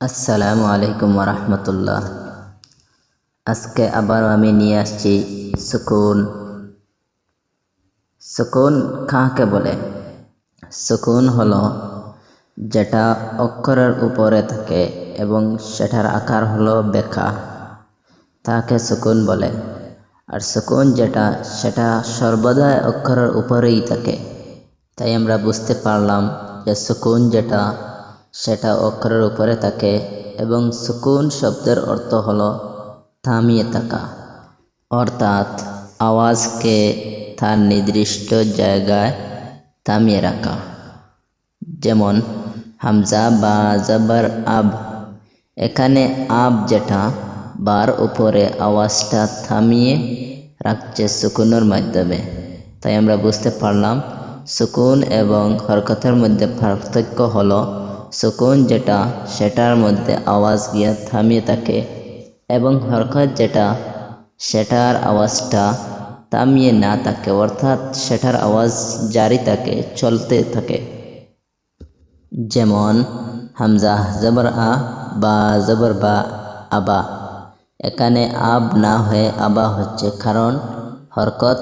আসসালামু আলাইকুম ওরহমতুল্লাহ। আজকে আবার আমি নিয়ে আসছি সুকুন। সুকুন কাকে বলে? সুকুন হলো যেটা অক্ষরের উপরে থাকে এবং সেটার আকার হলো বেকা, তাকে সুকুন বলে। আর সুকুন যেটা সেটা সর্বদাই অক্ষরের উপরেই থাকে। তাই আমরা বুঝতে পারলাম যে সুকুন যেটা সেটা অক্ষরের উপরে থাকে এবং সুকুন শব্দের অর্থ হলো থামিয়ে থাকা, অর্থাৎ আওয়াজকে তার নির্দিষ্ট জায়গায় থামিয়ে রাখা। যেমন হামজা বা জবর আব, এখানে আব যেটা বার উপরে আওয়াজটা থামিয়ে রাখছে সুকুনের মাধ্যমে। তাই আমরা বুঝতে পারলাম সুকুন এবং হরকতের মধ্যে পার্থক্য হলো সুকুন যেটা সেটার মধ্যে আওয়াজ গিয়ে থামিয়ে থাকে এবং হরকত যেটা সেটার আওয়াজটা থামিয়ে না থাকে, অর্থাৎ সেটার আওয়াজ জারি থাকে, চলতে থাকে। যেমন হামজা জবর আ বা জবর বা আবা, এখানে আব না হয়ে আবা হচ্ছে, কারণ হরকত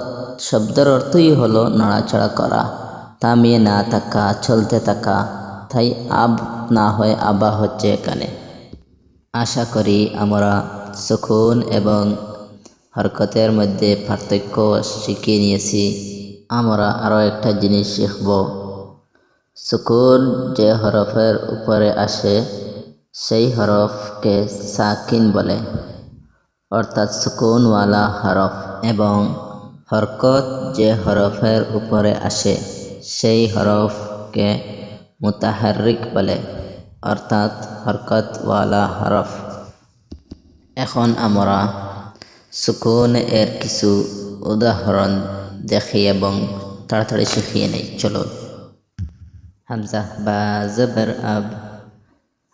শব্দের অর্থই হলো নাড়াচাড়া করা, থামিয়ে না থাকা, চলতে থাকা। তাই আব না হয়ে আবা হচ্ছে এখানে। আশা করি আমরা সুকুন এবং হরকতের মধ্যে পার্থক্য শিখিয়ে নিয়েছি। আমরা আরও একটা জিনিস শিখব। সুকুন যে হরফের উপরে আসে সেই হরফকে সাকিন বলে, অর্থাৎ সুকুনওয়ালা হরফ। এবং হরকত যে হরফের উপরে আসে সেই হরফকে মুতাহারিক বলে, অর্থাৎ হরকতওয়ালা হরফ। এখন আমরা সুকুন এর কিছু উদাহরণ দেখি এবং তাড়াতাড়ি শিখিয়ে নেই। চলো। হামজা বা জবর আব,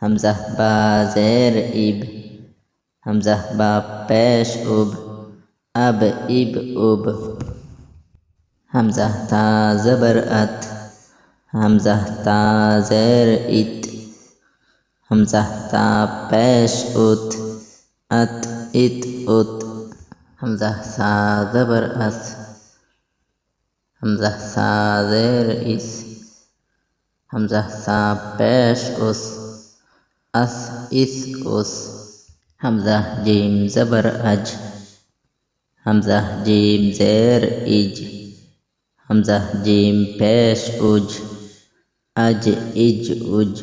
হামজা বা জের ইব, হামজা বা পেশ উব, আব ইব উব, হামজা তা জবর আত, হামজা তা জের ইত, হামজা তা পেশ উত, আত ইত উত, হামজা সা জবর আস, হামজা সা জের ইস, হামজা সা পেশ উস, আস ইস উস, হামজা জিম জবর আজ, হামজা জিম জের ইজ, হামজা জিম পেশ উজ, আজ ইজ উজ,